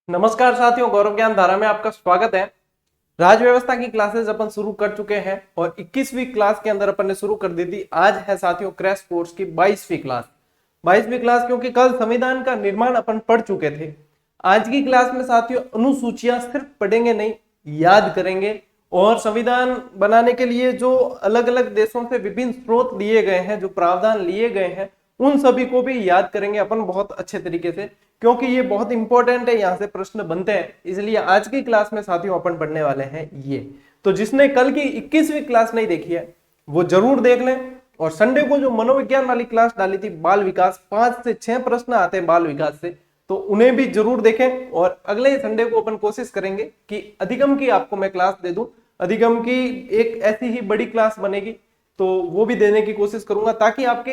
नमस्कार साथियों, गौरव ज्ञान धारा में आपका स्वागत है। राज व्यवस्था की क्लासेस अपन शुरू कर चुके हैं और 21वीं क्लास के अंदर अपन ने शुरू कर दी थी। आज है साथियों क्रैश कोर्स की 22वीं क्लास। 22वीं क्लास क्योंकि कल संविधान का निर्माण अपन पढ़ चुके थे। आज की क्लास में साथियों अनुसूचियां सिर्फ पढ़ेंगे नहीं, याद करेंगे। और संविधान बनाने के लिए जो अलग अलग देशों से विभिन्न स्रोत लिए गए हैं, जो प्रावधान लिए गए हैं, उन सभी को भी याद करेंगे अपन बहुत अच्छे तरीके से, क्योंकि ये बहुत इंपॉर्टेंट है। यहाँ से प्रश्न बनते हैं, इसलिए आज की क्लास में साथियों अपन पढ़ने वाले हैं ये। तो जिसने कल की 21वीं क्लास नहीं देखी है वो जरूर देख लें। और संडे को जो मनोविज्ञान वाली क्लास डाली थी बाल विकास, 5 से 6 प्रश्न आते हैं बाल विकास से, तो उन्हें भी जरूर देखें। और अगले संडे को अपन कोशिश करेंगे कि अधिगम की आपको मैं क्लास दे दूं। अधिगम की एक ऐसी ही बड़ी क्लास बनेगी, तो वो भी देने की कोशिश करूंगा, ताकि आपके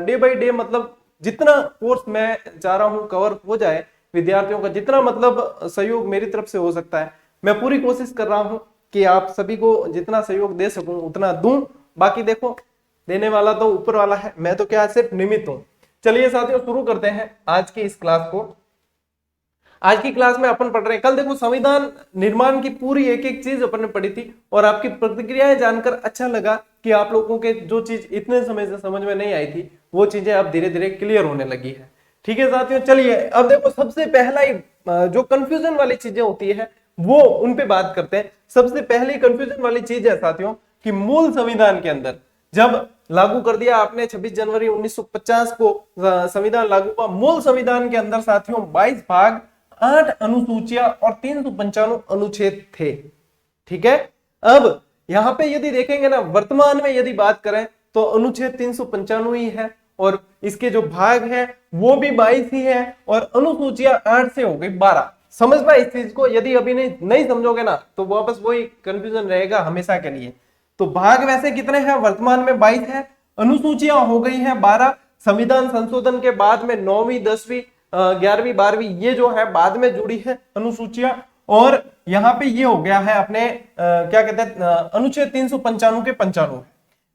डे बाय डे मतलब जितना कोर्स मैं चाह रहा हूं कवर हो जाए, विद्यार्थियों का जितना मतलब सहयोग मेरी तरफ से हो सकता है, मैं पूरी कोशिश कर रहा हूं कि आप सभी को जितना सहयोग दे सकूं उतना दूं। बाकी देखो, देने वाला तो ऊपर वाला है, मैं तो क्या सिर्फ निमित्त हूं। चलिए साथियों शुरू करते हैं आज की इस क्लास को। आज की क्लास में अपन पढ़ रहे हैं, कल देखो संविधान निर्माण की पूरी एक एक चीज अपन ने पढ़ी थी और आपकी प्रतिक्रियाएं जानकर अच्छा लगा कि आप लोगों के जो चीज इतने समय से समझ में नहीं आई थी वो चीजें अब धीरे धीरे क्लियर होने लगी है। ठीक है साथियों, चलिए अब देखो सबसे पहला ही जो कंफ्यूजन वाली चीजें होती है वो उन पे बात करते हैं। सबसे पहली कंफ्यूजन वाली चीज है साथियों कि मूल संविधान के अंदर जब लागू कर दिया आपने 26 जनवरी 1950 को संविधान लागू हुआ। मूल संविधान के अंदर साथियों 22 भाग, 8 अनुसूचियां और 395 अनुच्छेद थे। ठीक है, अब यहां पे यदि देखेंगे ना, वर्तमान में यदि बात करें तो अनुच्छेद 395 ही है और इसके जो भाग है वो भी 22 ही है और अनुसूचियां 8 से हो गई 12। समझना इस चीज को, यदि अभी नहीं समझोगे ना तो वापस वही कंफ्यूजन रहेगा हमेशा के लिए। तो भाग वैसे कितने हैं, वर्तमान में 22 है, अनुसूचियां हो गई हैं 12। संविधान संशोधन के बाद में 9वीं 10वीं 11वीं 12वीं ये जो है बाद में जुड़ी है अनुसूचियां। और यहाँ पे ये हो गया है अपने क्या कहते हैं अनुच्छेद 395 के 95।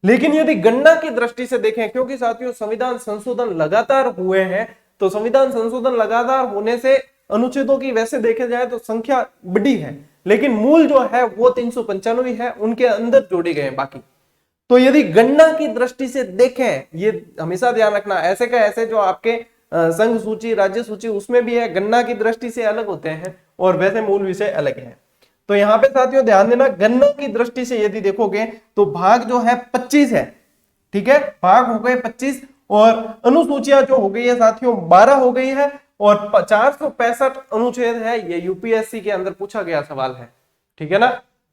लेकिन यदि गणना की दृष्टि से देखें, क्योंकि साथियों संविधान संशोधन लगातार हुए हैं, तो संविधान संशोधन लगातार होने से अनुच्छेदों की वैसे देखे जाए तो संख्या बड़ी है, लेकिन मूल जो है वो 395 है, उनके अंदर जोड़े गए हैं बाकी। तो यदि गणना की दृष्टि से देखें, ये हमेशा ध्यान रखना, ऐसे का ऐसे जो आपके संघ सूची राज्य सूची उसमें भी है, गणना की दृष्टि से अलग होते हैं और वैसे मूल विषय अलग है। तो यहाँ पे साथियों ध्यान देना, गणना की दृष्टि से यदि देखोगे तो भाग जो है 25 है। ठीक है, भाग हो गए 25 और अनुसूचियां जो हो गई है साथियों 12 हो गई है और 465 अनुच्छेद है। ये यूपीएससी के अंदर पूछा गया सवाल है। ठीक है ना,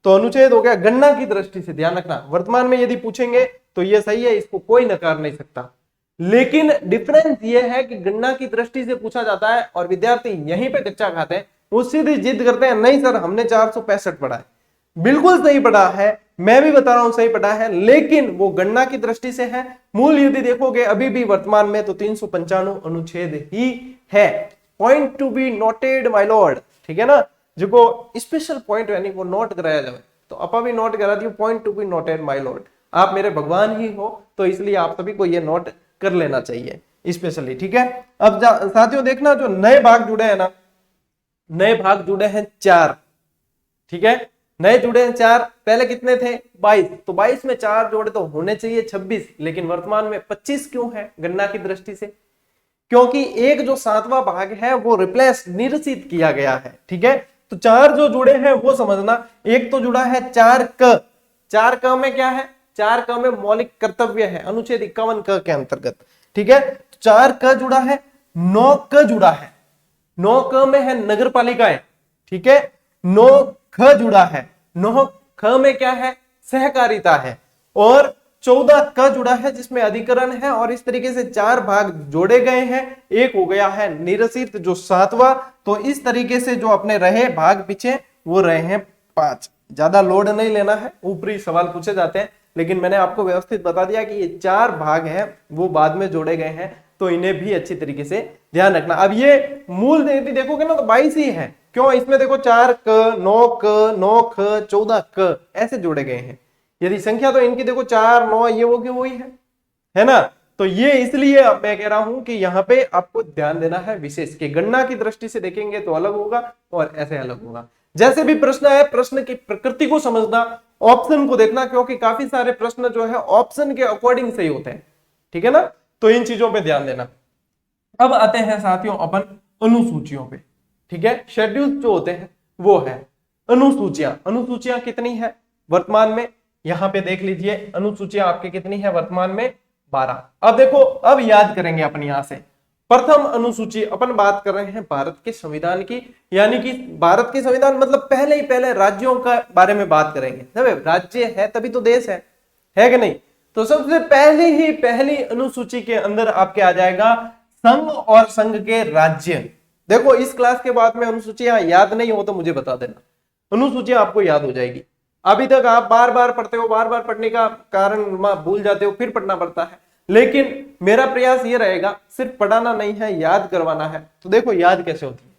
तो अनुच्छेद हो गया गणना की दृष्टि से, ध्यान रखना। वर्तमान में यदि पूछेंगे तो ये सही है, इसको कोई नकार नहीं सकता। लेकिन डिफरेंस ये है कि गणना की दृष्टि से पूछा जाता है और विद्यार्थी यहीं पे कच्चा खाते हैं, वो सीधी जिद करते हैं, नहीं सर हमने 465 पढ़ा है। बिल्कुल सही पढ़ा है, मैं भी बता रहा हूं सही पढ़ा है, लेकिन वो गणना की दृष्टि से है। मूल यदि देखोगे अभी भी वर्तमान में तो 395 अनुच्छेद ही है। Point to be noted my Lord. ठीक है ना, जो स्पेशल पॉइंट यानी वो नोट कराया जाए, तो अपा भी नोट करा दियो, point to be noted my Lord. आप मेरे भगवान ही हो, तो इसलिए आप सभी को ये नोट कर लेना चाहिए स्पेशली। ठीक है, अब साथियों देखना, जो नए भाग जुड़े हैं ना, नए भाग जुड़े हैं 4। ठीक है, नए जुड़े हैं 4, पहले कितने थे 22, तो 22 में 4 जोड़े तो होने चाहिए 26, लेकिन वर्तमान में 25 क्यों है गणना की दृष्टि से? क्योंकि एक जो 7वां भाग है वो रिप्लेस निरसित किया गया है। ठीक है, तो 4 जो जुड़े हैं वो समझना। एक तो जुड़ा है 4 क, 4 क में क्या है, 4 क में मौलिक कर्तव्य है अनुच्छेद 51 क के अंतर्गत। ठीक है, 4 क जुड़ा है, 9 क जुड़ा है, 9 क में है नगर पालिकाएं। ठीक है, 9 ख जुड़ा है, 9 ख में क्या है, सहकारिता है, और 14 क जुड़ा है जिसमें अधिकरण है। और इस तरीके से 4 भाग जोड़े गए हैं, एक हो गया है निरसित जो 7वां। तो इस तरीके से जो अपने रहे भाग पीछे वो रहे हैं 5। ज्यादा लोड नहीं लेना है, ऊपरी सवाल पूछे जाते हैं, लेकिन मैंने आपको व्यवस्थित बता दिया कि ये 4 भाग हैं वो बाद में जोड़े गए हैं, तो इन्हें भी अच्छी तरीके से ध्यान रखना। अब ये मूल देखोगे ना तो 22 ही है, क्यों, इसमें देखो 4 क, 9 क, 9 ख, 14 क ऐसे जोड़े गए हैं। यदि संख्या तो इनकी देखो 4 9 ये वो की वही है ना। तो ये इसलिए अब मैं कह रहा हूं कि यहाँ पे आपको ध्यान देना है विशेष के गणना की दृष्टि से देखेंगे तो अलग होगा और ऐसे अलग होगा। जैसे भी प्रश्न है, प्रश्न की प्रकृति को समझना, ऑप्शन को देखना, क्योंकि काफी सारे प्रश्न जो है ऑप्शन के अकॉर्डिंग से ही होते हैं, ठीक है ना। तो इन चीजों पे ध्यान देना। अब आते हैं साथियों अपन अनुसूचियों पे, ठीक है। शेड्यूल जो होते हैं वो है अनुसूचियां। अनुसूचियां कितनी है वर्तमान में, यहां पे देख लीजिए। अनुसूचियां आपके कितनी है वर्तमान में, 12। अब देखो, अब याद करेंगे अपन यहां से। प्रथम अनुसूची अपन बात कर रहे हैं भारत के संविधान की, यानी कि भारत के संविधान मतलब पहले राज्यों का बारे में बात करेंगे। जब राज्य है तभी तो देश है कि नहीं। तो सबसे पहली अनुसूची के अंदर आपके आ जाएगा संघ और संघ के राज्य। देखो, इस क्लास के बाद में अनुसूचियां याद नहीं हो तो मुझे बता देना, अनुसूचियां आपको याद हो जाएगी। अभी तक आप बार बार पढ़ते हो, बार बार पढ़ने का कारण भूल जाते हो, फिर पढ़ना पड़ता है। लेकिन मेरा प्रयास ये रहेगा सिर्फ पढ़ाना नहीं है, याद करवाना है। तो देखो याद कैसे होती है।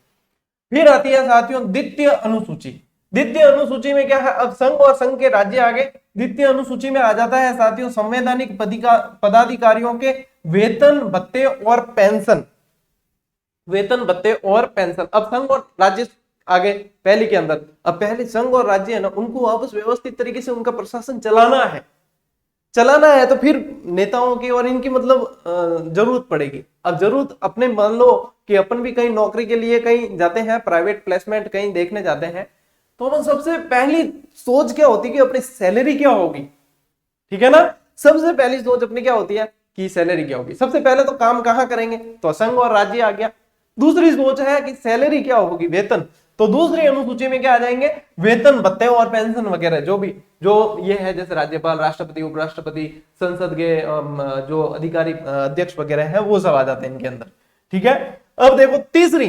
फिर आती है साथियों द्वितीय अनुसूची। द्वितीय अनुसूची में क्या है, अब संघ और संघ के राज्य आगे। द्वितीय अनुसूची में आ जाता है साथियों संवैधानिक पदाधिकारियों के वेतन भत्ते और पेंशन। वेतन भत्ते और पेंशन। अब संघ और राज्य आगे पहले के अंदर। अब पहले संघ और राज्य है ना, उनको वापस व्यवस्थित तरीके से उनका प्रशासन चलाना है तो फिर नेताओं की और इनकी मतलब जरूरत पड़ेगी। अब जरूरत अपने मान लो कि अपन भी कहीं नौकरी के लिए कहीं जाते हैं, प्राइवेट प्लेसमेंट कहीं देखने जाते हैं, तो अपन सबसे पहली सोच क्या होती है कि अपनी सैलरी क्या होगी, ठीक है ना। सबसे पहली सोच अपनी क्या होती है कि सैलरी क्या होगी। सबसे पहले तो काम कहां करेंगे, तो संघ और राज्य आ गया। दूसरी सोच है कि सैलरी क्या होगी, वेतन। तो दूसरी अनुसूची में क्या आ जाएंगे, वेतन भत्ते और पेंशन वगैरह, जो ये है, जैसे राज्यपाल, राष्ट्रपति, उपराष्ट्रपति, संसद के जो अधिकारी अध्यक्ष वगैरह हैं, वो सब आ जाते हैं इनके अंदर, ठीक है। अब देखो तीसरी,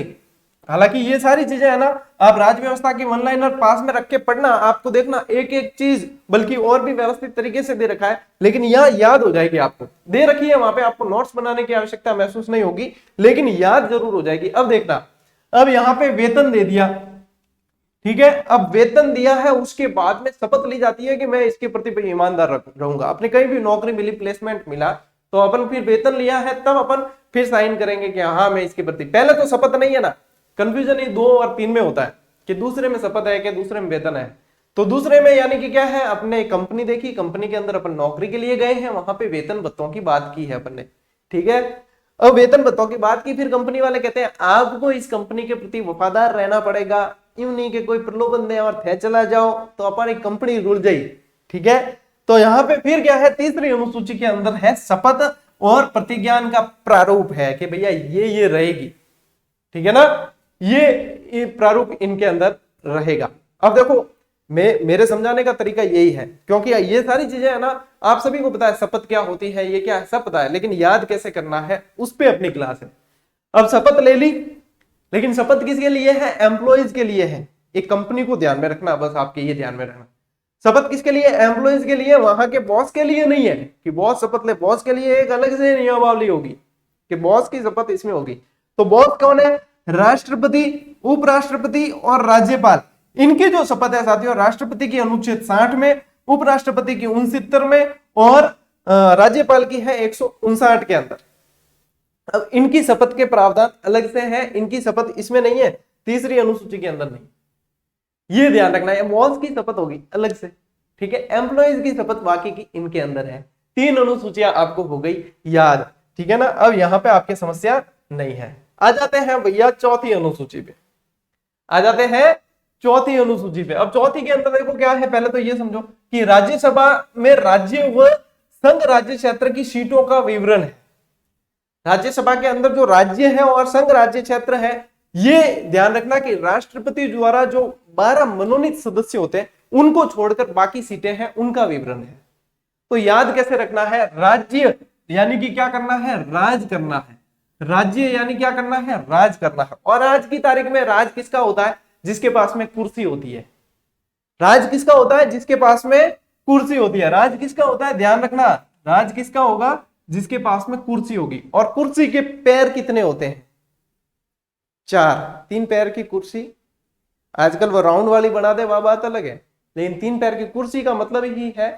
हालांकि ये सारी चीजें है ना, आप राज्य व्यवस्था की वन लाइनर पास में रख के पढ़ना, आपको देखना एक एक चीज, बल्कि और भी व्यवस्थित तरीके से दे रखा है, लेकिन यह याद हो जाएगी। आपको दे रखी है वहां पे, आपको नोट्स बनाने की आवश्यकता महसूस नहीं होगी, लेकिन याद जरूर हो जाएगी। अब देखना, अब यहाँ पे वेतन दे दिया, ठीक है। अब वेतन दिया है, उसके बाद में शपथ ली जाती है कि मैं इसके प्रति ईमानदार रहूंगा। अपने कहीं भी नौकरी मिली, प्लेसमेंट मिला, तो अपन फिर वेतन लिया है, तब अपन फिर साइन करेंगे कि हाँ मैं इसके प्रति। पहले तो शपथ नहीं है ना, कंफ्यूजन ये 2 और 3 में होता है कि दूसरे में शपथ है कि दूसरे में वेतन है। तो दूसरे में यानी कि क्या है, अपने कंपनी देखी, कंपनी के अंदर अपन नौकरी के लिए गए हैं, वहां पे वेतन भत्तों की बात की है अपन ने, ठीक है। अब वेतन भत्तों की बात की, फिर कंपनी वाले कहते हैं आपको इस कंपनी के प्रति वफादार रहना पड़ेगा, यूं नहीं कि कोई प्रलोभन दे और थे चला जाओ तो हमारी कंपनी रुल जाए, ठीक है। तो यहाँ पे फिर क्या है, तीसरी अनुसूची के अंदर है शपथ और प्रतिज्ञान का प्रारूप है कि भैया ये रहेगी, ठीक है ना। ये प्रारूप इनके अंदर रहेगा। अब देखो, मेरे समझाने का तरीका यही है, क्योंकि ये सारी चीजें है ना, आप सभी को पता है शपथ क्या होती है, ये क्या है सब पता है, लेकिन याद कैसे करना है उस पे अपनी क्लास है। अब शपथ ले ली, लेकिन शपथ किसके लिए है, एम्प्लॉइज के लिए है। एक कंपनी को ध्यान में रखना, बस आपके ये ध्यान में रखना, शपथ किसके लिए, एम्प्लॉइज के लिए, वहां के बॉस के लिए नहीं है कि बॉस शपथ ले। बॉस के लिए एक अलग से नियमावली होगी कि बॉस की शपथ इसमें होगी। तो बॉस कौन है, राष्ट्रपति, उपराष्ट्रपति और राज्यपाल। इनकी जो शपथ है साथियों, राष्ट्रपति की अनुच्छेद 60 में, उपराष्ट्रपति की 69 में और राज्यपाल की है 159 के अंदर। अब इनकी शपथ के प्रावधान अलग से हैं, इनकी शपथ इसमें नहीं है, तीसरी अनुसूची के अंदर नहीं, ये ध्यान रखना है। बॉस की शपथ होगी अलग से, ठीक है। एम्प्लॉइज की शपथ बाकी की इनके अंदर है। 3 अनुसूचियां आपको हो गई याद, ठीक है ना। अब यहां पे आपकी समस्या नहीं है। आ जाते हैं भैया चौथी अनुसूची पे, आ जाते हैं चौथी अनुसूची पे। अब चौथी के अंदर देखो क्या है, पहले तो ये समझो कि राज्यसभा में राज्य व संघ राज्य क्षेत्र की सीटों का विवरण है। राज्यसभा के अंदर जो राज्य है और संघ राज्य क्षेत्र है, ये ध्यान रखना कि राष्ट्रपति द्वारा जो 12 मनोनीत सदस्य होते हैं, उनको छोड़कर बाकी सीटें हैं, उनका विवरण है। तो याद कैसे रखना है, राज्य यानी कि क्या करना है, राज करना है। राज्य यानी क्या करना है, राज करना है। और आज की तारीख में राज किसका होता है, जिसके पास में कुर्सी होती है। राज किसका होता है, जिसके पास में कुर्सी होती है। राज किसका होता है, ध्यान रखना, राज किसका होगा, जिसके पास में कुर्सी होगी। और कुर्सी के पैर कितने होते हैं, 4। 3 पैर की कुर्सी, आजकल वो राउंड वाली बना दे, वह बात अलग है, लेकिन 3 पैर की कुर्सी का मतलब ही है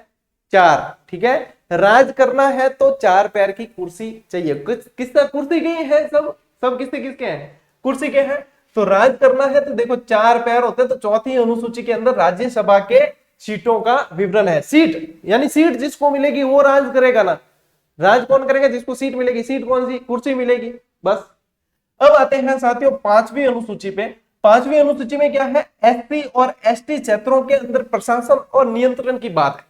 4, ठीक है। राज करना है तो 4 पैर की कुर्सी चाहिए। किसका कुर्सी की है? सब सब किसके हैं? कुर्सी के हैं। तो राज करना है तो देखो 4 पैर होते हैं, तो चौथी अनुसूची के अंदर राज्यसभा के सीटों का विवरण है। सीट यानी सीट जिसको मिलेगी वो राज करेगा ना। राज कौन करेगा? जिसको सीट मिलेगी। सीट कौन सी? कुर्सी मिलेगी, बस। अब आते हैं साथियों 5वीं अनुसूची पे। 5वीं अनुसूची में क्या है? एससी और एसटी क्षेत्रों के अंदर प्रशासन और नियंत्रण की बात है।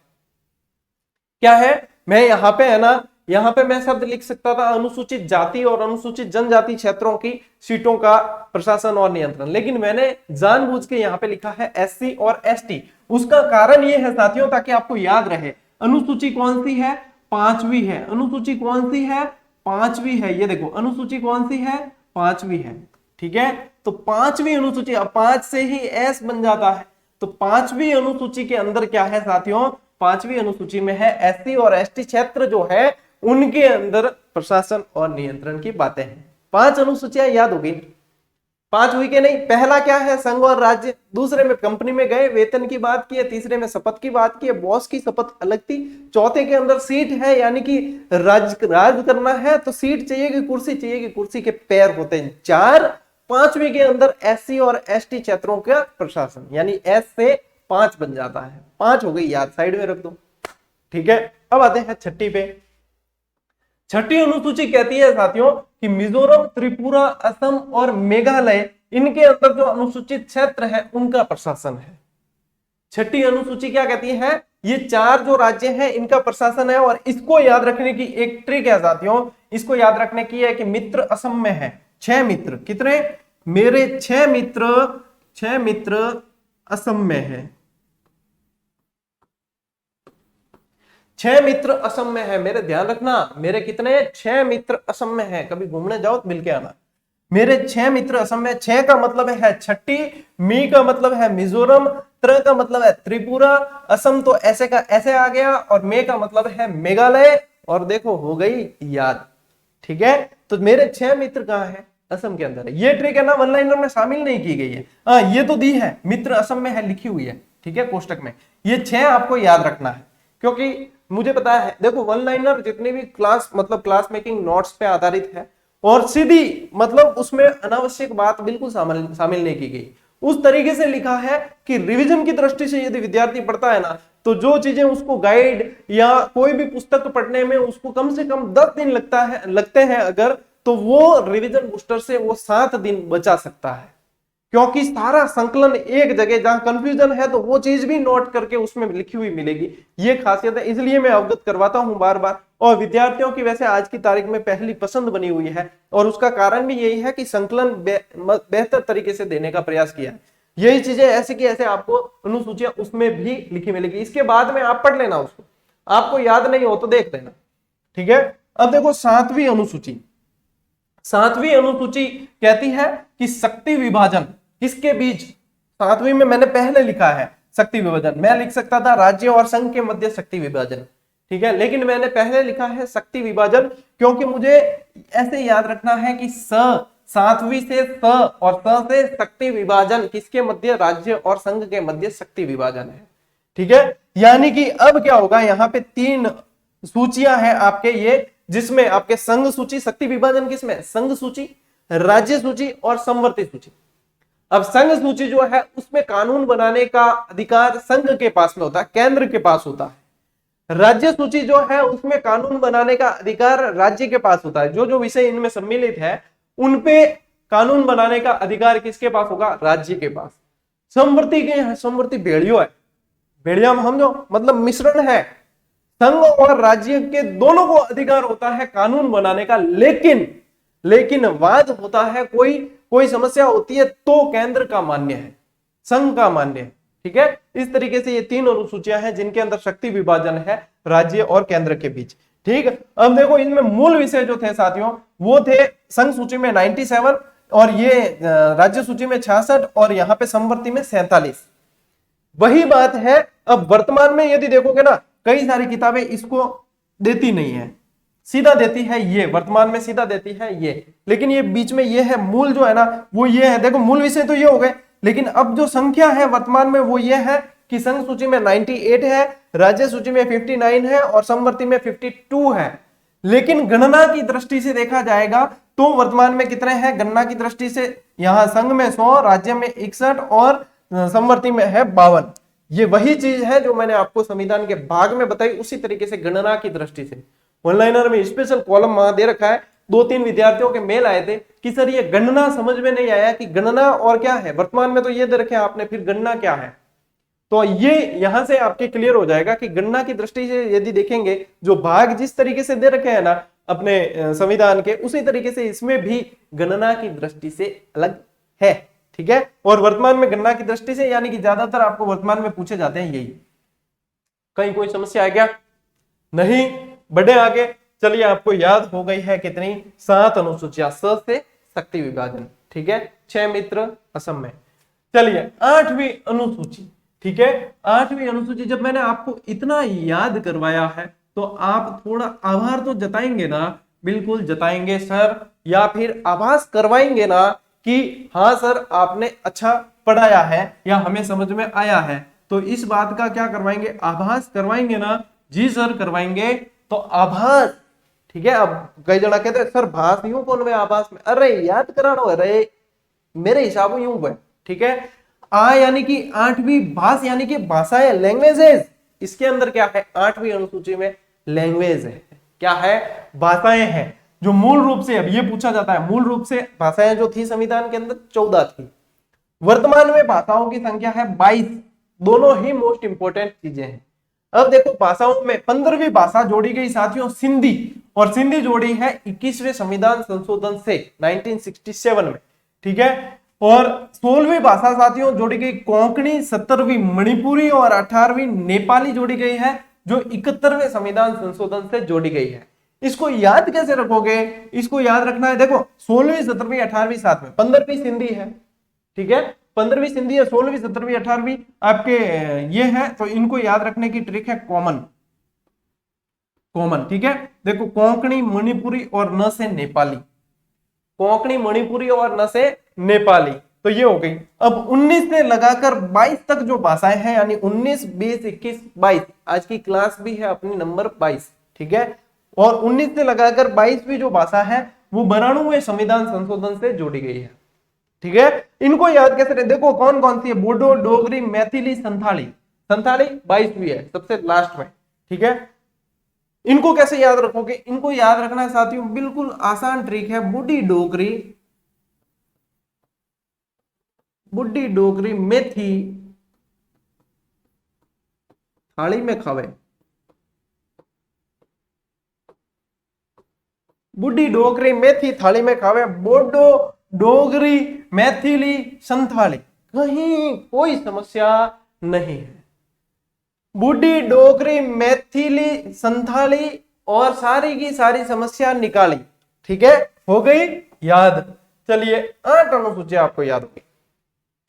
क्या है? मैं यहाँ पे है ना, यहाँ पे मैं शब्द लिख सकता था अनुसूचित जाति और अनुसूचित जनजाति क्षेत्रों की सीटों का प्रशासन और नियंत्रण, लेकिन मैंने जानबूझ के यहाँ पे लिखा है एससी और एसटी। उसका कारण ये है साथियों, ताकि आपको याद रहे, अनुसूची कौन सी है? 5वीं है। अनुसूची कौन सी है? 5वीं है। ये देखो अनुसूची कौन सी है? 5वीं है, ठीक है। तो 5वीं अनुसूची, अब 5 से ही एस बन जाता है। तो 5वीं अनुसूची के अंदर क्या है साथियों? 5वीं अनुसूची में है एससी और एसटी क्षेत्र जो है उनके अंदर प्रशासन और नियंत्रण की बातें हैं। 5 अनुसूचियां याद हो गई। 5 हुई के नहीं? पहला क्या है? संघ और राज्य। दूसरे में कंपनी में गए, वेतन की बात की है। तीसरे में शपथ की बात की है, बॉस की शपथ अलग थी। चौथे के अंदर सीट है, यानी कि राज करना है तो सीट चाहिए कि कुर्सी चाहिए कि कुर्सी के पैर होते हैं 4। 5वीं के अंदर एससी और एसटी क्षेत्रों का प्रशासन, यानी एस से 5 बन जाता है। 5 हो गई याद, साइड में रख दो, ठीक है। अब आते हैं 6ठी पे। 6ठी अनुसूची कहती है साथियों कि मिजोरम, त्रिपुरा, असम और मेघालय, इनके अंदर जो अनुसूचित क्षेत्र है उनका प्रशासन है। 6ठी अनुसूची क्या कहती है? ये 4 जो राज्य हैं इनका प्रशासन है। और इसको याद रखने की एक ट्रिक है साथियों, इसको याद रखने की है कि मित्र असम में है। 6 मित्र, कितने? मेरे 6 मित्र असम में है। 6 मित्र असम में है। मेरे ध्यान रखना, मेरे कितने? 6 मित्र असम में है। कभी घूमने जाओ तो मिलके आना। मेरे 6 मित्र असम में। 6 का मतलब है 6ठी, मी का मतलब है मिजोरम, त्र का मतलब है त्रिपुरा, असम तो ऐसे का ऐसे आ गया, और मे का मतलब है मेघालय। और देखो हो गई याद, ठीक है। तो मेरे 6 मित्र कहाँ है? असम के अंदर है। ये ट्रिक है ना, वन लाइनर में शामिल नहीं की गई है। हाँ, ये तो दी है, मित्र असम में है, लिखी हुई है, ठीक है, कोष्टक में। ये 6 आपको याद रखना है, क्योंकि मुझे पता है, देखो वन लाइनर जितनी भी क्लास क्लास मेकिंग नोट्स पे आधारित है, और सीधी उसमें अनावश्यक बात बिल्कुल शामिल नहीं की गई। उस तरीके से लिखा है कि रिवीजन की दृष्टि से यदि विद्यार्थी पढ़ता है ना, तो जो चीजें उसको गाइड या कोई भी पुस्तक पढ़ने में उसको कम से कम 10 दिन लगते हैं अगर, तो वो रिवीजन बूस्टर से वो 7 दिन बचा सकता है। क्योंकि सारा संकलन एक जगह, जहां कंफ्यूजन है तो वो चीज भी नोट करके उसमें लिखी हुई मिलेगी। ये खासियत है, इसलिए मैं अवगत करवाता हूं बार बार। और विद्यार्थियों की वैसे आज की तारीख में पहली पसंद बनी हुई है, और उसका कारण भी यही है कि संकलन बेहतर तरीके से देने का प्रयास किया है। यही चीजें ऐसे की ऐसे आपको अनुसूचियां उसमें भी लिखी मिलेगी। इसके बाद में आप पढ़ लेना उसको, आपको याद नहीं हो तो देख लेना, ठीक है। अब देखो 7वीं अनुसूची। 7वीं अनुसूची कहती है कि शक्ति विभाजन किसके बीच? 7वीं में मैंने पहले लिखा है शक्ति विभाजन। मैं लिख सकता था राज्य और संघ के मध्य शक्ति विभाजन, ठीक है, लेकिन मैंने पहले लिखा है शक्ति विभाजन, क्योंकि मुझे ऐसे याद रखना है कि 7वीं से स और स से शक्ति विभाजन किसके मध्य? राज्य और संघ के मध्य शक्ति विभाजन है, ठीक है। यानी कि अब क्या होगा, यहाँ पे 3 सूचियां हैं आपके ये, जिसमें आपके संघ सूची, शक्ति विभाजन किसमें? संघ सूची, राज्य सूची और समवर्ती सूची। अब संघ सूची जो है उसमें कानून बनाने का अधिकार संघ के पास में होता है, केंद्र के पास होता है। राज्य सूची जो है उसमें कानून बनाने का अधिकार राज्य के पास होता है। जो जो विषय इनमें सम्मिलित है उनपे कानून बनाने का अधिकार किसके पास होगा? राज्य के पास। समवर्ती के हैं, समवर्ती भेड़ियों है, भेड़िया में समझो मतलब मिश्रण है। संघ और राज्य के दोनों को अधिकार होता है कानून बनाने का, लेकिन वाद होता है, कोई समस्या होती है तो केंद्र का मान्य है, संघ का मान्य है, ठीक है। इस तरीके से ये 3 अनुसूचियां हैं जिनके अंदर शक्ति विभाजन है राज्य और केंद्र के बीच, ठीक। अब देखो इनमें मूल विषय जो थे साथियों वो थे संघ सूची में 97 और ये राज्य सूची में 66 और यहाँ पे समवर्ती में 47। वही बात है। अब वर्तमान में यदि देखोगे ना, कई सारी किताबें इसको देती नहीं है, सीधा देती है ये, वर्तमान में सीधा देती है ये, लेकिन ये बीच में ये है, मूल जो है ना वो ये है। देखो मूल विषय तो ये हो गए, लेकिन अब जो संख्या है वर्तमान में वो ये है कि संघ सूची में 98 है, राज्य सूची में 59 है और समवर्ती में 52 है। लेकिन गणना की दृष्टि से देखा जाएगा तो वर्तमान में कितने हैं? गणना की दृष्टि से यहां संघ में 100, राज्य में 61 और समवर्ती में है 52। ये वही चीज है जो मैंने आपको संविधान के भाग में बताई, उसी तरीके से गणना की दृष्टि से ऑनलाइनर में स्पेशल कॉलम वहां दे रखा है। 2-3 विद्यार्थियों के मेल आए थे कि सर ये गणना समझ में नहीं आया कि गणना और क्या है। वर्तमान में तो ये दे रखे आपने, फिर गणना क्या है? तो ये यहां से आपके क्लियर हो जाएगा कि गणना की दृष्टि से यदि देखेंगे, जो भाग जिस तरीके से दे रखे हैं ना अपने संविधान के, उसी तरीके से इसमें भी गणना की दृष्टि से अलग है। ठीक है, और वर्तमान में गणना की दृष्टि से यानी कि ज्यादातर आपको वर्तमान में पूछे जाते हैं यही। कहीं कोई समस्या है क्या? नहीं, बढ़े आगे। चलिए, आपको याद हो गई है कितनी? 7 अनुसूचियां, स से शक्ति विभाजन। ठीक है, 6 मित्र असम में। चलिए 8वीं अनुसूची। ठीक है, 8वीं अनुसूची जब मैंने आपको इतना याद करवाया है तो आप थोड़ा आभार तो जताएंगे ना? बिल्कुल जताएंगे सर, या फिर आभास करवाएंगे ना कि हाँ सर आपने अच्छा पढ़ाया है या हमें समझ में आया है। तो इस बात का क्या करवाएंगे? आभास करवाएंगे ना? जी सर करवाएंगे। तो आभास, ठीक है। अब कई जना कहते हैं सर भास यूं कौन में आभास में? अरे याद कराना, अरे मेरे हिसाब यूं है। ठीक है, आ यानी कि 8वीं, भाष यानी कि भाषाएं, लैंग्वेजेस। इसके अंदर क्या है? 8वीं अनुसूची में लैंग्वेज है। क्या है? भाषाएं हैं। जो मूल रूप से, अब ये पूछा जाता है, मूल रूप से भाषाएं जो थी संविधान के अंदर 14 थी। वर्तमान में भाषाओं की संख्या है 22। दोनों ही मोस्ट इंपोर्टेंट चीजें हैं। अब देखो भाषाओं में 15वीं भाषा जोड़ी गई साथियों सिंधी, और सिंधी जोड़ी है 21वें संविधान संशोधन से 1967 में। ठीक है, और 16वीं भाषा साथियों जोड़ी गई कोंकणी, 17वीं मणिपुरी और 18वीं नेपाली जोड़ी गई है, जो 71वें संविधान संशोधन से जोड़ी गई है। इसको याद कैसे रखोगे? इसको याद रखना है, देखो 16वीं, 17वीं, 18वीं साथ में 15वीं सिंधी है। ठीक है, 15वीं सिंधी है, 16वीं, 17वीं, 18वीं आपके ये है। तो इनको याद रखने की ट्रिक है कॉमन। ठीक है, देखो कोंकणी, मणिपुरी और न से नेपाली। कोंकणी, मणिपुरी और न से नेपाली, तो ये हो गई। अब 19 से लगाकर 22 तक जो भाषाएं हैं, यानी 19, 20, 21, 22, आज की क्लास भी है अपनी नंबर 22। ठीक है, और 19 से लगाकर 22वीं जो भाषा है वो 92वें संविधान संशोधन से जोड़ी गई है। ठीक है, इनको याद कैसे रहे? देखो कौन कौन सी है? बोडो, डोगरी, मैथिली, संथाली। संथाली 22वीं है, सबसे लास्ट में। ठीक है, इनको कैसे याद रखोगे? इनको याद रखना है साथियों, बिल्कुल आसान ट्रिक है। बुड्ढी डोगरी, बुड्ढी डोगरी मेथी थाली में खावे। बुड्ढी डोगरी मेथी थाली में खावे। बोडो, डोगरी, मैथिली, संथाली, कहीं कोई समस्या नहीं है। बुड्ढी डोगरी, मैथिली, संथाली और सारी की सारी समस्या निकाली। ठीक है, हो गई याद। चलिए 8 अनुसूचियां आपको याद होगी,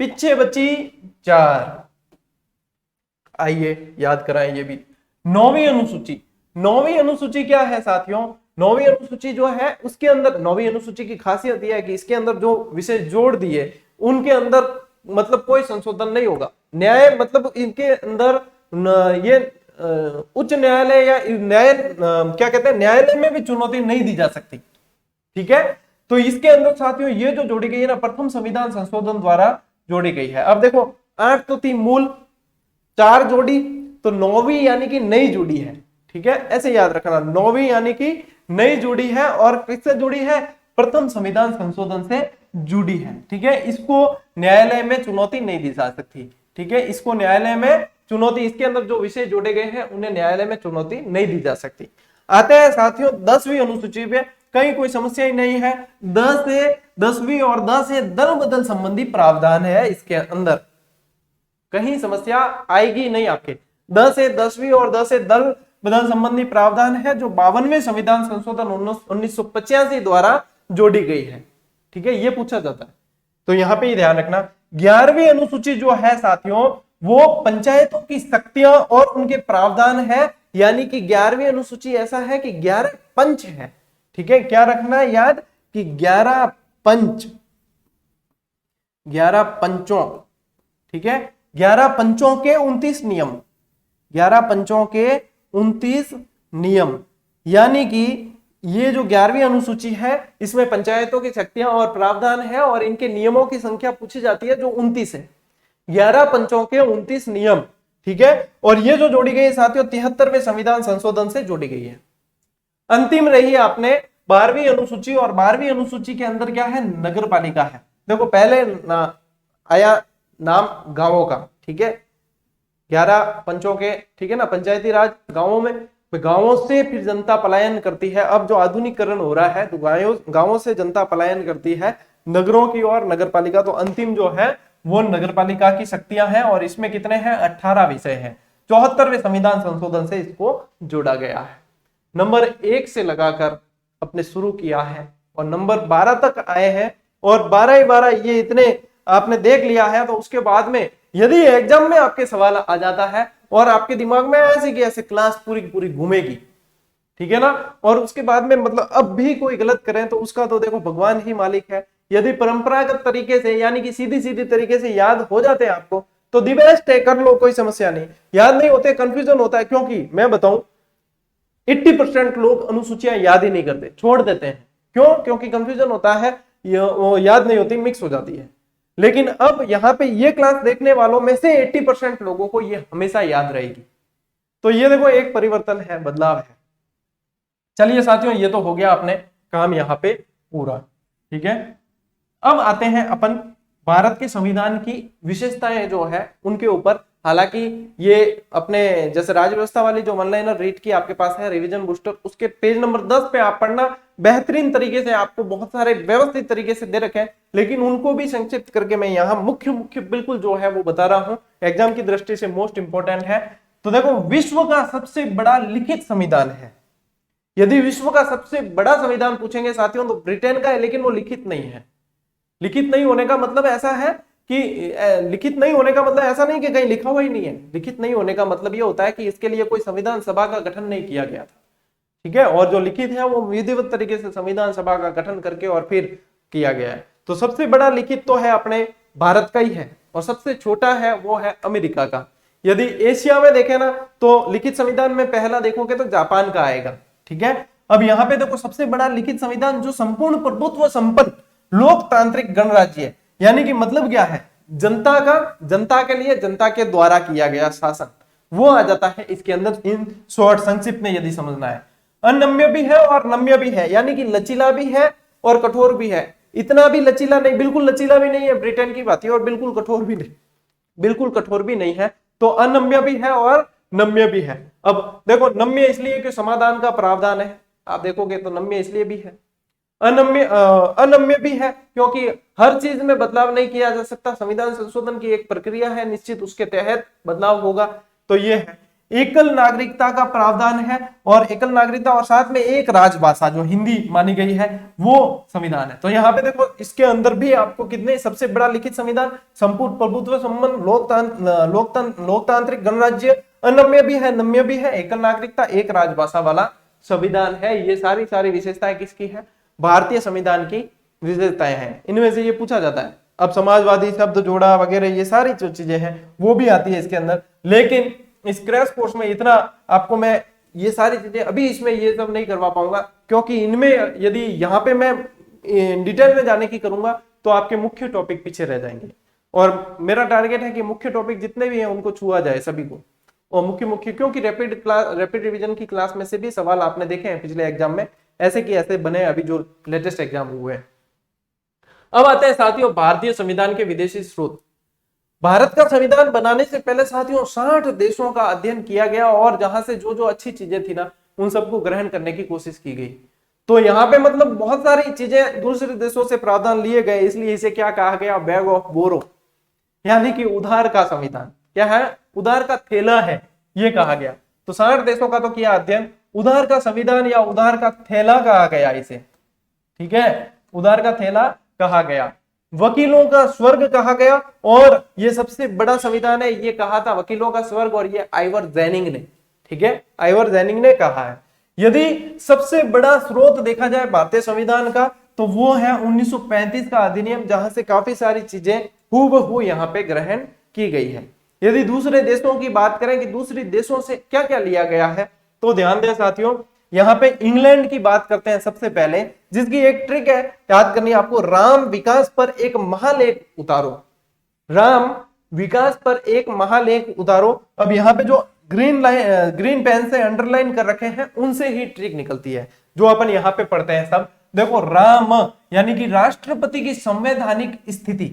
पीछे बची 4। आइए याद कराएं ये भी। 9वीं अनुसूची। 9वीं अनुसूची क्या है साथियों? 9वीं अनुसूची जो है उसके अंदर, 9वीं अनुसूची की खासियत यह है कि इसके अंदर जो विषय जोड़ दिए उनके अंदर मतलब कोई संशोधन नहीं होगा। न्याय मतलब इनके अंदर ये उच्च न्यायालय या न्याय क्या कहते हैं, न्यायालय में भी चुनौती नहीं दी जा सकती। ठीक है, तो इसके अंदर साथियों ये जो जोड़ी गई है ना, प्रथम संविधान संशोधन द्वारा जोड़ी गई है। अब देखो 8 तो थी मूल, 4 जोड़ी, तो 9वीं यानी कि नई जोड़ी है। ठीक है, ऐसे याद रखना, 9वीं यानी कि नई जुड़ी है। और किससे जुड़ी है? प्रथम संविधान संशोधन से जुड़ी है। ठीक है, इसको न्यायालय में चुनौती नहीं दी जा सकती। ठीक है, इसको न्यायालय में चुनौती, इसके अंदर जो विषय जोड़े गए हैं उन्हें न्यायालय में चुनौती नहीं दी जा सकती। आते हैं साथियों 10वीं अनुसूची पे, कहीं कोई समस्या ही नहीं है। 10 से 10वीं और 10 से दल बदल संबंधी प्रावधान है इसके अंदर, कहीं समस्या आएगी नहीं आपके। 10 से 10वीं और 10 से दल बदल संबंधी प्रावधान है जो 52वें संविधान संशोधन 1985 द्वारा जोड़ी गई है। ठीक है, ये पूछा जाता है, तो यहां पे ही ध्यान रखना। 11वीं अनुसूची जो है साथियों वो पंचायतों की शक्तियां और उनके प्रावधान है, यानी कि 11वीं अनुसूची ऐसा है कि 11 पंच है। ठीक है, क्या रखना है याद कि 11 पंच, 11 पंचों। ठीक है, 11 पंचों के 29 नियम, 11 पंचों के 29 नियम, यानी कि ये जो 11वीं अनुसूची है इसमें पंचायतों की शक्तियां और प्रावधान है और इनके नियमों की संख्या पूछी जाती है जो 29 है। 11 पंचों के 29 नियम, ठीक है। और ये जो जोड़ी गई है साथियों 73वें संविधान संशोधन से जोड़ी गई है। अंतिम रही आपने 12वीं अनुसूची, और 12वीं अनुसूची के अंदर क्या है, नगर पालिका है। देखो पहले आया नाम गांवों का, ठीक है, 11 पंचों के, ठीक है ना, पंचायती राज गांवों में, गांवों से फिर जनता पलायन करती है। अब जो आधुनिकीकरण हो रहा है तो गांवों से जनता पलायन करती है नगरों की ओर, नगर पालिका। तो अंतिम जो है वो नगर पालिका की शक्तियां हैं, और इसमें कितने हैं, 18 विषय हैं। 74वें संविधान संशोधन से इसको जोड़ा गया है। नंबर 1 से लगाकर अपने शुरू किया है और नंबर 12 तक आए हैं, और 12 ही 12 ये इतने आपने देख लिया है। तो उसके बाद में यदि एग्जाम में आपके सवाल आ जाता है और आपके दिमाग में ऐसे कि ऐसे क्लास पूरी की पूरी घूमेगी, ठीक है ना, और उसके बाद में मतलब अब भी कोई गलत करें तो उसका तो देखो भगवान ही मालिक है। यदि परंपरागत तरीके से यानी कि सीधी सीधी तरीके से याद हो जाते हैं आपको तो दी बेस्ट है, कर लो, कोई समस्या नहीं। याद नहीं होते कंफ्यूजन होता है, क्योंकि मैं बताऊं 80% लोग अनुसूचियां याद ही नहीं करते, छोड़ देते हैं। क्यों? क्योंकि कंफ्यूजन होता है, वो याद नहीं होती, मिक्स हो जाती है। लेकिन अब यहाँ पे ये क्लास देखने वालों में से 80% लोगों को ये हमेशा याद रहेगी। तो ये देखो एक परिवर्तन है, बदलाव है। चलिए साथियों, ये तो हो गया अपने काम यहाँ पे पूरा, ठीक है। अब आते हैं अपन भारत के संविधान की विशेषताएं जो है उनके ऊपर। हालांकि ये अपने जैसे राज्य व्यवस्था वाली जो ऑनलाइनर रीड की आपके पास है रिवीजन बूस्टर, उसके पेज नंबर 10 पे आप पढ़ना, बेहतरीन तरीके से आपको बहुत सारे व्यवस्थित तरीके से दे रखे हैं, लेकिन उनको भी संक्षिप्त करके मैं यहाँ मुख्य बिल्कुल जो है वो बता रहा हूँ, एग्जाम की दृष्टि से मोस्ट इंपॉर्टेंट है। तो देखो, विश्व का सबसे बड़ा लिखित संविधान है। यदि विश्व का सबसे बड़ा संविधान पूछेंगे साथियों तो ब्रिटेन का है, लेकिन वो लिखित नहीं है। लिखित नहीं होने का मतलब ऐसा है कि लिखित नहीं होने का मतलब ऐसा नहीं कि कहीं लिखा हुआ ही नहीं है। लिखित नहीं होने का मतलब ये होता है कि इसके लिए कोई संविधान सभा का गठन नहीं किया गया था, ठीक है। और जो लिखित है वो विधिवत तरीके से संविधान सभा का गठन करके और फिर किया गया है। तो सबसे बड़ा लिखित तो है अपने भारत का ही है, और सबसे छोटा है वो है अमेरिका का। यदि एशिया में देखें ना तो लिखित संविधान में पहला देखोगे तो जापान का आएगा, ठीक है। अब यहाँ पे देखो, सबसे बड़ा लिखित संविधान जो संपूर्ण प्रभुत्व संपन्न लोकतांत्रिक गणराज्य है, यानी कि मतलब क्या है, जनता के लिए जनता के द्वारा किया गया शासन, वो आ जाता है इसके अंदर। इन शॉर्ट संक्षिप्त में यदि समझना है, अनम्य भी है और नम्य भी है, यानी कि लचीला भी है और कठोर भी है। इतना भी लचीला नहीं, बिल्कुल लचीला भी नहीं है, ब्रिटेन की बात है, और बिल्कुल कठोर भी नहीं, बिल्कुल कठोर भी नहीं है। तो अनम्य भी है और नम्य भी है। अब देखो, नम्य इसलिए कि समाधान का प्रावधान है, आप देखोगे तो नम्य इसलिए भी है। अनम्य भी है क्योंकि हर चीज में बदलाव नहीं किया जा सकता, संविधान संशोधन की एक प्रक्रिया है निश्चित, उसके तहत बदलाव होगा। तो ये है। एकल नागरिकता का प्रावधान है, और एकल नागरिकता और साथ में एक राजभाषा जो हिंदी मानी गई है वो संविधान है। तो यहाँ पे देखो, इसके अंदर भी आपको कितने, सबसे बड़ा लिखित संविधान, संपूर्ण प्रभुत्व संपन्न लोकतांत्रिक गणराज्य, अनम्य भी है, नम्य भी है, एकल नागरिकता, एक राजभाषा वाला संविधान है। ये सारी विशेषताएं किसकी है, भारतीय संविधान की विशेषताएं हैं। इनमें से ये पूछा जाता है। अब समाजवादी शब्द जोड़ा वगैरह ये सारी जो चीजें हैं वो भी आती है इसके अंदर, लेकिन इस क्रैश कोर्स में इतना आपको मैं ये सारी चीजें अभी इसमें ये सब नहीं करवा पाऊंगा, क्योंकि इनमें यदि यहाँ पे मैं डिटेल में जाने की करूंगा तो आपके मुख्य टॉपिक पीछे रह जाएंगे। और मेरा टारगेट है कि मुख्य टॉपिक जितने भी हैं उनको छुआ जाए सभी को, और मुख्य क्योंकि रैपिड रिवीजन की क्लास में से भी सवाल आपने देखे हैं पिछले एग्जाम में, ऐसे की ऐसे बने अभी जो लेटेस्ट एग्जाम हुए हैं। अब आते हैं साथियों भारतीय संविधान के विदेशी स्रोत। भारत का संविधान बनाने से पहले साथियों 60 देशों का अध्ययन किया गया, और जहां से जो जो अच्छी चीजें थी ना उन सबको ग्रहण करने की कोशिश की गई। तो यहाँ पे मतलब बहुत सारी चीजें दूसरे देशों से प्रावधान लिए गए, इसलिए इसे क्या कहा गया, बैग ऑफ बोरो, यानी कि उधार का संविधान। क्या है, उधार का थैला है, ये कहा गया। तो 60 देशों का तो किया अध्ययन, उधार का संविधान या उधार का थैला कहा गया इसे, ठीक है, उधार का थैला कहा गया। वकीलों का स्वर्ग कहा गया, और ये सबसे बड़ा संविधान है, ये कहा था वकीलों का स्वर्ग, और ये आइवर जैनिंग ने, ठीक है, आइवर जैनिंग ने कहा है। यदि सबसे बड़ा स्रोत देखा जाए भारतीय संविधान का तो वो है 1935 का अधिनियम, जहां से काफी सारी चीजें हूबहू यहाँ पे ग्रहण की गई है। यदि दूसरे देशों की बात करें कि दूसरे देशों से क्या क्या लिया गया है, तो ध्यान दें साथियों, यहां पे इंग्लैंड की बात करते हैं सबसे पहले, जिसकी एक ट्रिक है याद करनी है आपको, राम विकास पर एक महालेख उतारो। राम विकास पर एक महालेख उतारो। अब यहाँ पे जो ग्रीन पेन से अंडरलाइन कर रखे हैं उनसे ही ट्रिक निकलती है जो अपन यहाँ पे पढ़ते हैं सब। देखो राम यानी कि राष्ट्रपति की संवैधानिक स्थिति,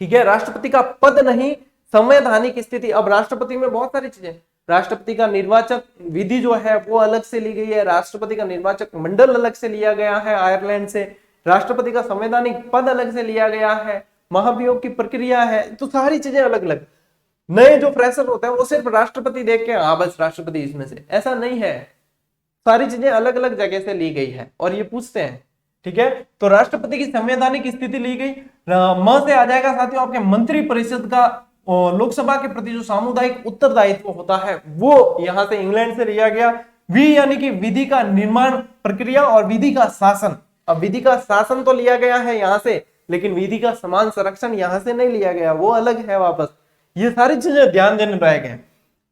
ठीक है, राष्ट्रपति का पद नहीं, संवैधानिक स्थिति। अब राष्ट्रपति में बहुत सारी चीजें, राष्ट्रपति का निर्वाचक विधि जो है वो अलग से ली गई है, राष्ट्रपति का निर्वाचक मंडल अलग से लिया गया है आयरलैंड से, राष्ट्रपति का संवैधानिक पद अलग से लिया गया है, महाभियोग की प्रक्रिया है, तो सारी चीजें अलग अलग। नए जो फ्रेशर होते हैं वो सिर्फ राष्ट्रपति देख के हाँ बस राष्ट्रपति इसमें से, ऐसा नहीं है, सारी चीजें अलग अलग जगह से ली गई है और ये पूछते हैं, ठीक है। तो राष्ट्रपति की संवैधानिक स्थिति ली गई। म से आ जाएगा साथियों आपके मंत्री परिषद का लोकसभा के प्रति जो सामुदायिक उत्तरदायित्व होता है वो यहां से इंग्लैंड से लिया गया। वी यानी कि विधि का निर्माण प्रक्रिया और विधि का शासन। अब विधि का शासन तो लिया गया है यहां से, लेकिन विधि का समान संरक्षण यहां से नहीं लिया गया, वो अलग है वापस। ये सारी चीजें ध्यान देने लायक है।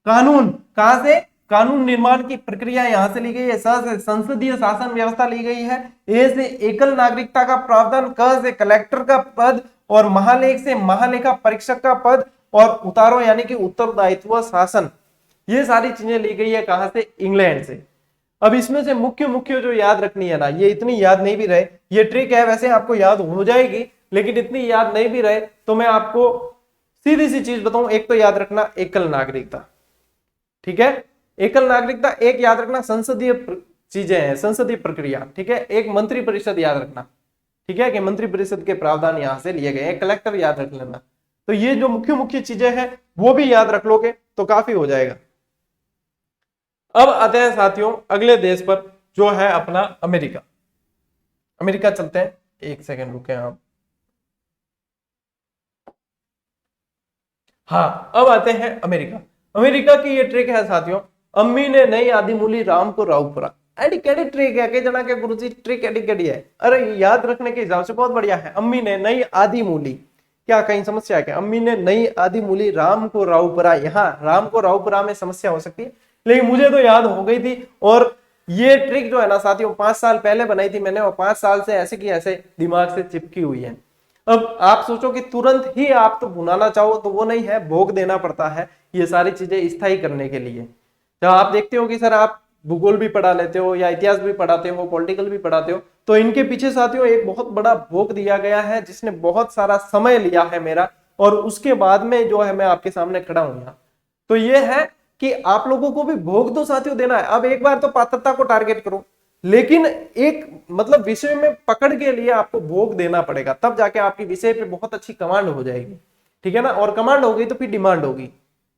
कानून कहां से, कानून निर्माण की प्रक्रिया यहां से ली गई है। स से संसदीय शासन व्यवस्था ली गई है। ए से एकल नागरिकता का प्रावधान, क से कलेक्टर का पद और महालेख से महालेखा परीक्षक का पद और उतारो यानी कि उत्तरदायित्व शासन, ये सारी चीजें ली गई है कहां से, इंग्लैंड से। अब इसमें से मुख्य मुख्य जो याद रखनी है ना, ये इतनी याद नहीं भी रहे, ये ट्रिक है वैसे आपको याद हो जाएगी, लेकिन इतनी याद नहीं भी रहे तो मैं आपको सीधी सी चीज बताऊं। एक तो याद रखना एकल नागरिकता, ठीक है, एकल नागरिकता। एक याद रखना संसदीय चीजें हैं, संसदीय प्रक्रिया, ठीक है। एक मंत्री परिषद याद रखना, ठीक है, कि मंत्री परिषद के प्रावधान यहां से लिए गए हैं। कलेक्टर याद रख लेना। तो ये जो मुख्य मुख्य चीजें हैं वो भी याद रख लोगे तो काफी हो जाएगा। अब आते हैं साथियों अगले देश पर जो है अपना अमेरिका। अमेरिका चलते हैं, एक सेकेंड रुके आप। हाँ, अब आते हैं अमेरिका। अमेरिका की ये ट्रिक है साथियों, अम्मी ने नई आदि मूली राम को रावपुरा। एडी केडी ट्रिक है के जना के गुरुजी, ट्रिक एडी केडी है, अरे याद रखने के हिसाब से बहुत बढ़िया है। अम्मी ने नई आदि मूली, क्या कहीं समस्या है क्या? अम्मी ने नई आदि मूली राम को रावपुरा, यहाँ राम को रावपुरा में समस्या हो सकती है, लेकिन मुझे तो याद हो गई थी। और ये ट्रिक जो है ना साथियों 5 साल पहले बनाई थी मैंने, और 5 साल से ऐसे की ऐसे दिमाग से चिपकी हुई है। अब आप सोचो कि तुरंत ही आप तो भुनाना चाहो तो वो नहीं है, भोग देना पड़ता है ये सारी चीजें स्थायी करने के लिए। जब आप देखते हो कि सर आप भूगोल भी पढ़ा लेते हो या इतिहास भी पढ़ाते हो, पॉलिटिकल भी पढ़ाते हो, तो इनके पीछे साथियों एक बहुत बड़ा भोग दिया गया है जिसने बहुत सारा समय लिया है मेरा, और उसके बाद में जो है मैं आपके सामने खड़ा हूं यहाँ। तो ये है कि आप लोगों को भी भोग तो साथियों देना है। अब एक बार तो पात्रता को टारगेट करो, लेकिन एक मतलब विषय में पकड़ के लिए आपको भोग देना पड़ेगा, तब जाके आपकी विषय पे बहुत अच्छी कमांड हो जाएगी, ठीक है ना। और कमांड होगी तो फिर डिमांड होगी,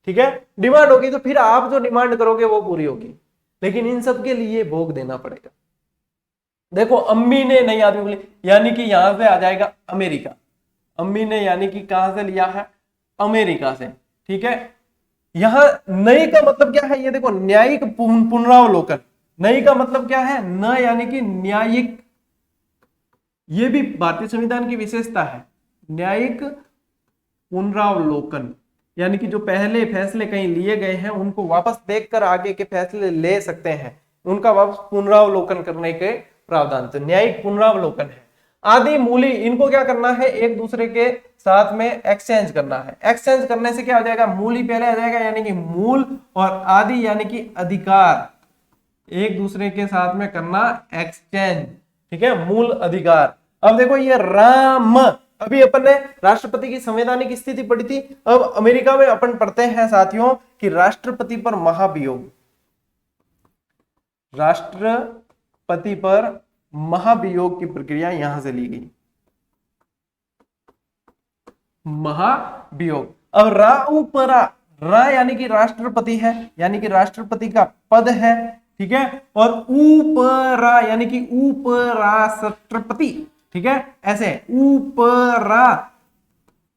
ठीक है, डिमांड होगी तो फिर आप जो डिमांड करोगे वो पूरी होगी, लेकिन इन सब के लिए भोग देना पड़ेगा। देखो अम्मी ने नई आदमी बोली, यानी कि यहां से आ जाएगा अमेरिका। अम्मी ने यानी कि कहां से लिया है, अमेरिका से, ठीक है। यहां नई का मतलब क्या है, ये देखो न्यायिक पुनरावलोकन। नई का मतलब क्या है, न यानी कि न्यायिक, ये भी भारतीय संविधान की विशेषता है। न्यायिक पुनरावलोकन यानी कि जो पहले फैसले कहीं लिए गए हैं उनको वापस देखकर आगे के फैसले ले सकते हैं, उनका वापस पुनरावलोकन करने के प्रावधान, तो न्यायिक पुनरावलोकन है। आदि मूली, इनको क्या करना है, एक दूसरे के साथ में एक्सचेंज करना है। एक्सचेंज करने से क्या हो जाएगा, मूली पहले आ जाएगा यानी कि मूल, और आदि यानी कि अधिकार, एक दूसरे के साथ में करना एक्सचेंज, ठीक है, मूल अधिकार। अब देखो ये राम, अभी अपन ने राष्ट्रपति की संवैधानिक स्थिति पढ़ी थी, अब अमेरिका में अपन पढ़ते हैं साथियों कि राष्ट्रपति पर महाभियोग। राष्ट्रपति पर महाभियोग की प्रक्रिया यहां से ली गई, महाभियोग। अब राउपरा, रा यानी कि राष्ट्रपति है, यानी कि राष्ट्रपति का पद है, ठीक है, और उपरा यानी कि उपराष्ट्रपति, ठीक है, ऐसे उपरा,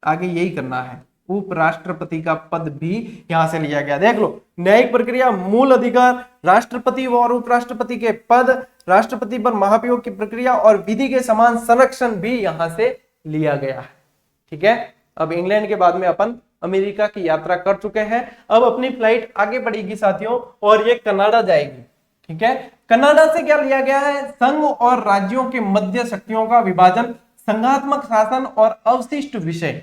आगे यही करना है, उपराष्ट्रपति का पद भी यहां से लिया गया। देख लो, न्यायिक प्रक्रिया, मूल अधिकार, राष्ट्रपति और उपराष्ट्रपति के पद, राष्ट्रपति पर महाभियोग की प्रक्रिया और विधि के समान संरक्षण भी यहां से लिया गया है, ठीक है। अब इंग्लैंड के बाद में अपन अमेरिका की यात्रा कर चुके हैं। अब अपनी फ्लाइट आगे बढ़ेगी साथियों और ये कनाडा जाएगी। ठीक है, कनाडा से क्या लिया गया है, संघ और राज्यों के मध्य शक्तियों का विभाजन, संघात्मक शासन और अवशिष्ट विषय।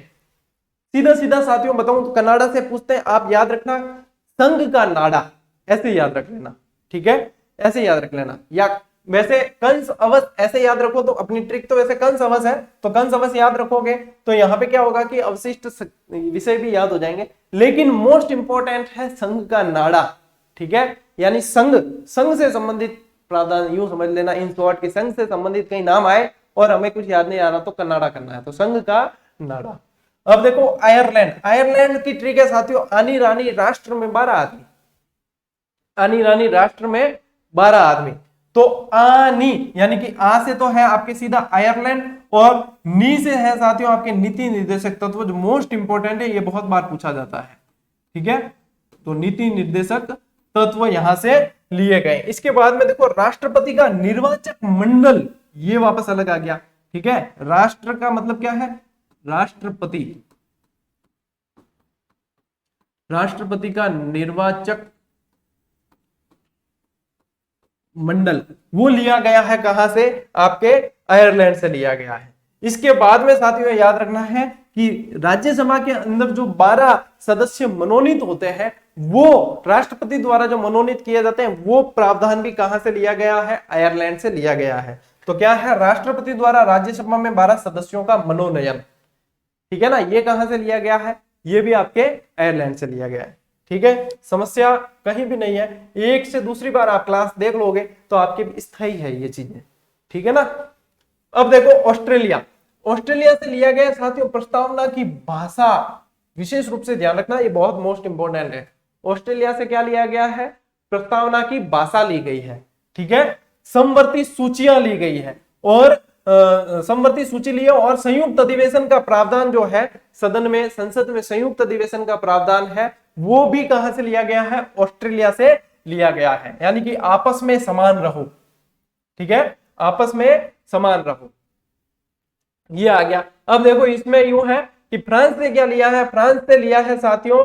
सीधा सीधा साथियों बताऊं तो कनाडा से पूछते हैं, आप याद रखना संघ का नाड़ा, ऐसे याद रख लेना। ठीक है, ऐसे याद रख लेना, या वैसे कंस अवस ऐसे याद रखो तो अपनी ट्रिक तो वैसे कंस अवस है, तो कंस अवस याद रखोगे तो यहाँ पे क्या होगा कि अवशिष्ट विषय भी याद हो जाएंगे। लेकिन मोस्ट इंपॉर्टेंट है संघ का नाड़ा। ठीक है, यानी संघ, संघ से संबंधित प्रावधान, यूं समझ लेना इन शॉर्ट की संघ से संबंधित कई नाम आए और हमें कुछ याद नहीं आ रहा तो कनाडा करना है, तो संघ का नाड़ा। अब देखो आयरलैंड, आयरलैंड की ट्रिक है साथियों, आनी रानी राष्ट्र में 12 आदमी, आनी रानी राष्ट्र में 12 आदमी। तो आनी यानी कि आ से तो है आपके सीधा आयरलैंड और नी से है साथियों आपके नीति निर्देशक तत्व, जो मोस्ट इंपोर्टेंट है, ये बहुत बार पूछा जाता है। ठीक है, तो नीति निर्देशक तत्व यहां से लिए गए। इसके बाद में देखो राष्ट्रपति का निर्वाचक मंडल, ये वापस अलग आ गया। ठीक है, राष्ट्र का मतलब क्या है, राष्ट्रपति, राष्ट्रपति का निर्वाचक मंडल वो लिया गया है कहां से, आपके आयरलैंड से लिया गया है। इसके बाद में साथियों याद रखना है कि राज्यसभा के अंदर जो 12 सदस्य मनोनीत होते हैं, वो राष्ट्रपति द्वारा जो मनोनीत किए जाते हैं, वो प्रावधान भी कहां से लिया गया है, आयरलैंड से लिया गया है। तो क्या है, राष्ट्रपति द्वारा राज्यसभा में 12 सदस्यों का मनोनयन। ठीक है ना, ये कहां से लिया गया है, ये भी आपके आयरलैंड से लिया गया है। ठीक है, समस्या कहीं भी नहीं है, एक से दूसरी बार आप क्लास देख लोगे तो आपके स्थायी है ये चीजें। ठीक है ना। अब देखो ऑस्ट्रेलिया, ऑस्ट्रेलिया से लिया गया साथियों प्रस्तावना की भाषा, विशेष रूप से ध्यान रखना, ये बहुत मोस्ट इंपोर्टेंट है। ऑस्ट्रेलिया से क्या लिया गया है, प्रस्तावना की भाषा ली गई है। ठीक है, समवर्ती सूचियां ली गई है और समवर्ती सूची ली है और संयुक्त अधिवेशन का प्रावधान जो है सदन में, संसद में संयुक्त अधिवेशन का प्रावधान है, वो भी कहां से लिया गया है, ऑस्ट्रेलिया से लिया गया है। यानी कि आपस में समान रहो। ठीक है, आपस में समान रहो, ये आ गया। अब देखो इसमें यूं है कि फ्रांस से क्या लिया है, फ्रांस से लिया है साथियों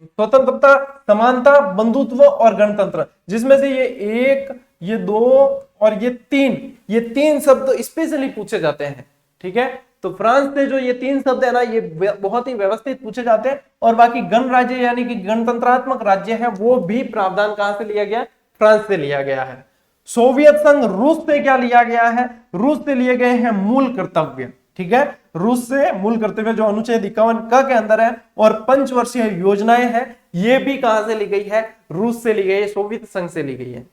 स्वतंत्रता, समानता, बंधुत्व और गणतंत्र, जिसमें से ये एक, ये दो और ये तीन शब्द स्पेशली पूछे जाते हैं। ठीक है, तो फ्रांस से जो ये 3 शब्द है ना, ये बहुत ही व्यवस्थित पूछे जाते हैं। और बाकी गणराज्य यानी कि गणतंत्रात्मक राज्य है, वो भी प्रावधान कहां से लिया गया, फ्रांस से लिया गया है। सोवियत संघ रूस से क्या लिया गया है, रूस से लिए गए हैं मूल कर्तव्य। ठीक है, रूस से मूल कर्तव्य जो अनुच्छेद 51 क के अंदर है और 5 वर्षीय योजनाएं हैं, ये भी कहां से ली गई है, रूस से ली गई है, सोवियत संघ से ली गई है।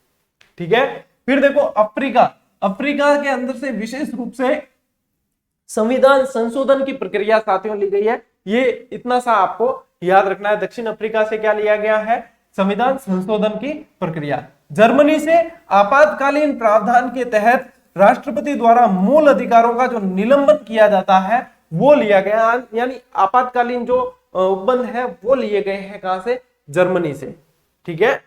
ठीक है, फिर देखो अफ्रीका, अफ्रीका के अंदर से विशेष रूप से संविधान संशोधन की प्रक्रिया साथियों ली गई है। ये इतना सा आपको याद रखना है। दक्षिण अफ्रीका से क्या लिया गया है, संविधान संशोधन की प्रक्रिया। जर्मनी से आपातकालीन प्रावधान के तहत राष्ट्रपति द्वारा मूल अधिकारों का जो निलंबन किया जाता है वो लिया गया, यानी आपातकालीन जो उपबंध है वो लिए गए हैं कहां से, जर्मनी से। ठीक है,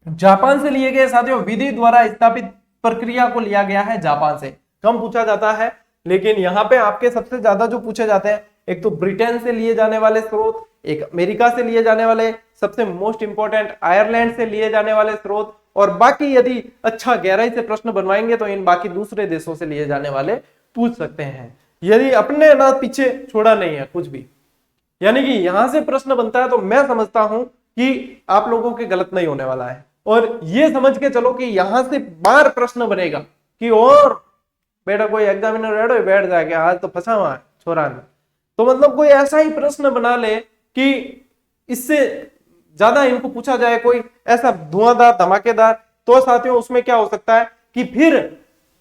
जापान से लिए गए साथियों विधि द्वारा स्थापित प्रक्रिया को लिया गया है, जापान से। कम पूछा जाता है, लेकिन यहाँ पे आपके सबसे ज्यादा जो पूछे जाते हैं, एक तो ब्रिटेन से लिए जाने वाले स्रोत, एक अमेरिका से लिए जाने वाले, सबसे मोस्ट इंपॉर्टेंट आयरलैंड से लिए जाने वाले स्रोत, और बाकी यदि अच्छा गहराई से प्रश्न बनवाएंगे तो इन बाकी दूसरे देशों से लिए जाने वाले पूछ सकते हैं। यदि अपने ना पीछे छोड़ा नहीं है कुछ भी, यानी कि यहां से प्रश्न बनता है, तो मैं समझता हूं कि आप लोगों के गलत नहीं होने वाला है। और ये समझ के चलो कि यहां से बार प्रश्न बनेगा कि और बेटा कोई एग्जामिनर रेडो बैठ जाएगा, आज तो फंसा हुआ है छोरा ने, तो मतलब कोई ऐसा ही प्रश्न बना ले कि इससे ज्यादा इनको पूछा जाए, कोई ऐसा धुआंधार धमाकेदार, तो साथियों उसमें क्या हो सकता है कि फिर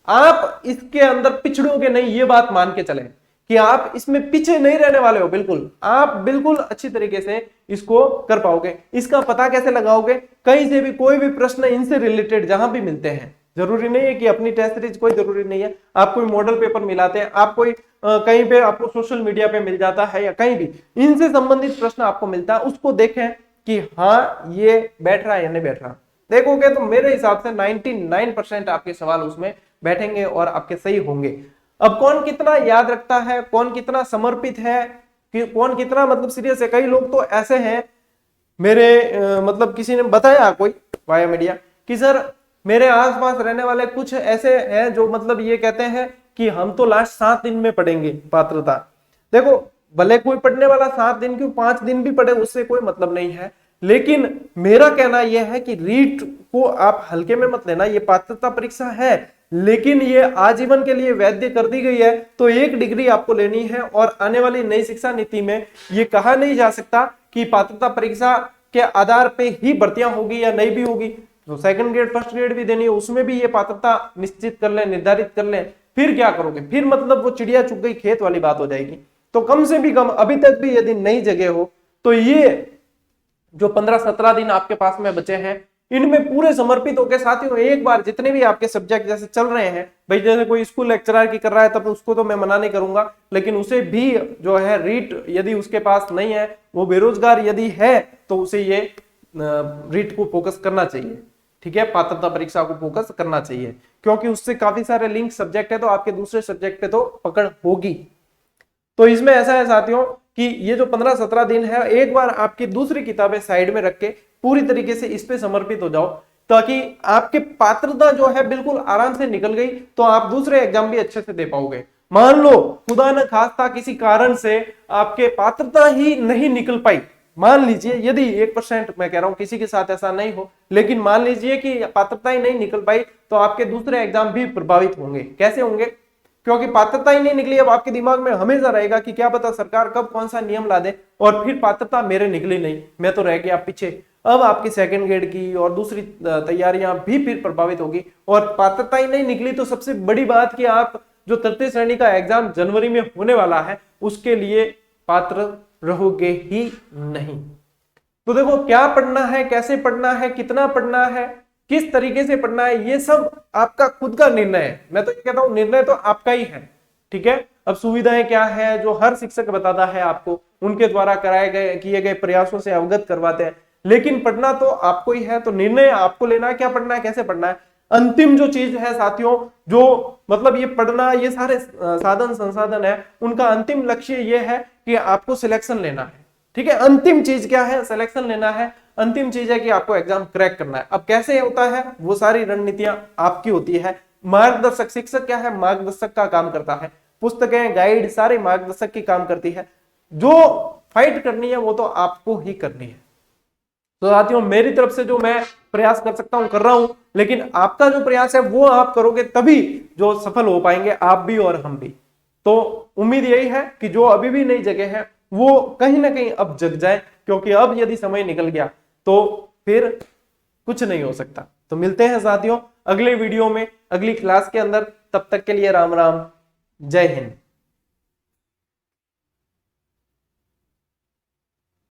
आप इसके अंदर पिछड़ोगे नहीं। ये बात मान के चले कि आप इसमें पीछे नहीं रहने वाले हो, बिल्कुल आप बिल्कुल अच्छी तरीके से इसको कर पाओगे। इसका पता कैसे लगाओगे, कहीं से भी कोई भी प्रश्न इनसे रिलेटेड जहां भी मिलते हैं, जरूरी नहीं है कि अपनी टेस्ट सीरीज, कोई जरूरी नहीं है, आप कोई मॉडल पेपर मिलाते हैं, आप कोई कहीं पे आपको सोशल मीडिया पे मिल जाता है या कहीं भी इनसे संबंधित प्रश्न आपको मिलता है, उसको देखें कि हाँ ये बैठ रहा है या नहीं बैठ रहा। देखोगे तो मेरे हिसाब से 99% आपके सवाल उसमें बैठेंगे और आपके सही होंगे। अब कौन कितना याद रखता है, कौन कितना समर्पित है, कि कौन कितना मतलब सीरियस है। कई लोग तो ऐसे हैं, मेरे मतलब किसी ने बताया कोई वाया मीडिया कि सर मेरे आसपास रहने वाले कुछ ऐसे हैं जो मतलब ये कहते हैं कि हम तो लास्ट 7 दिन में पढ़ेंगे पात्रता। देखो भले कोई पढ़ने वाला 7 दिन क्यों 5 दिन भी पढ़े, उससे कोई मतलब नहीं है, लेकिन मेरा कहना यह है कि रीट को आप हल्के में मत लेना। ये पात्रता परीक्षा है लेकिन ये आजीवन के लिए वैध कर दी गई है, तो 1 डिग्री आपको लेनी है। और आने वाली नई शिक्षा नीति में ये कहा नहीं जा सकता कि पात्रता परीक्षा के आधार पे ही भर्तियां होगी या नहीं भी होगी। तो सेकंड ग्रेड फर्स्ट ग्रेड भी देनी है, उसमें भी ये पात्रता निश्चित कर लें, निर्धारित कर लें, फिर क्या करोगे? फिर मतलब वो चिड़िया चुग गई खेत वाली बात हो जाएगी। तो कम से भी कम अभी तक भी यदि नई जगह हो तो ये जो 15-17 दिन आपके पास में बचे हैं इनमें पूरे समर्पित होकर साथियों एक बार जितने भी आपके सब्जेक्ट जैसे चल रहे हैं, भाई जैसे कोई स्कूल लेक्चरर की कर रहा है तब उसको तो मैं मना नहीं करूंगा, लेकिन उसे भी जो है रीट यदि उसके पास नहीं है, वो बेरोजगार यदि है, तो उसे ये रीट को फोकस करना चाहिए। ठीक है, पात्रता परीक्षा को फोकस करना चाहिए क्योंकि उससे काफी सारे लिंक सब्जेक्ट है, तो आपके दूसरे सब्जेक्ट पे तो पकड़ होगी। तो इसमें ऐसा है साथियों कि ये जो 15-17 दिन है एक बार आपकी दूसरी किताबें साइड में रख के पूरी तरीके से इस पे समर्पित हो जाओ, ताकि आपके पात्रता जो है बिल्कुल आराम से निकल गई तो आप दूसरे एग्जाम भी अच्छे से दे पाओगे। मान लो खुदा न खास्ता किसी कारण से आपके पात्रता ही नहीं निकल पाई, मान लीजिए यदि 1% मैं कह रहा हूं किसी के साथ ऐसा नहीं हो, लेकिन मान लीजिए कि पात्रता ही नहीं निकल पाई तो आपके दूसरे एग्जाम भी प्रभावित होंगे। कैसे होंगे? क्योंकि पात्रता ही नहीं निकली, अब आपके दिमाग में हमेशा रहेगा कि क्या पता सरकार कब कौन सा नियम ला दे और फिर पात्रता मेरे निकली नहीं, मैं तो रह गया पीछे। अब आपकी सेकंड ग्रेड की और दूसरी तैयारियां भी फिर प्रभावित होगी, और पात्रता ही नहीं निकली तो सबसे बड़ी बात कि आप जो तृतीय श्रेणी का एग्जाम जनवरी में होने वाला है उसके लिए पात्र रहोगे ही नहीं। तो देखो क्या पढ़ना है, कैसे पढ़ना है, कितना पढ़ना है, किस तरीके से पढ़ना है, ये सब आपका खुद का निर्णय है। मैं तो ये कहता हूं निर्णय तो आपका ही है। ठीक है, अब सुविधाएं क्या है जो हर शिक्षक बताता है आपको, उनके द्वारा कराए गए किए गए प्रयासों से अवगत करवाते हैं, लेकिन पढ़ना तो आपको ही है। तो निर्णय आपको लेना है क्या पढ़ना है, कैसे पढ़ना है। अंतिम जो चीज है साथियों, जो मतलब ये पढ़ना, ये सारे साधन संसाधन है, उनका अंतिम लक्ष्य ये है कि आपको सिलेक्शन लेना है। ठीक है, अंतिम चीज क्या है? सिलेक्शन लेना है। अंतिम चीज है कि आपको एग्जाम क्रैक करना है। अब कैसे होता है, वो सारी रणनीतियां आपकी होती है। मार्गदर्शक, शिक्षक क्या है? मार्गदर्शक का काम करता है। पुस्तकें, गाइड सारे मार्गदर्शक की काम करती है। जो फाइट करनी है वो तो आपको ही करनी है। तो साथियों मेरी तरफ से जो मैं प्रयास कर सकता हूं कर रहा हूं, लेकिन आपका जो प्रयास है वो आप करोगे तभी जो सफल हो पाएंगे आप भी और हम भी। तो उम्मीद यही है कि जो अभी भी नई जगह है वो कहीं ना कहीं अब जग जाए, क्योंकि अब यदि समय निकल गया तो फिर कुछ नहीं हो सकता। तो मिलते हैं साथियों अगले वीडियो में, अगली क्लास के अंदर। तब तक के लिए राम राम, जय हिंद।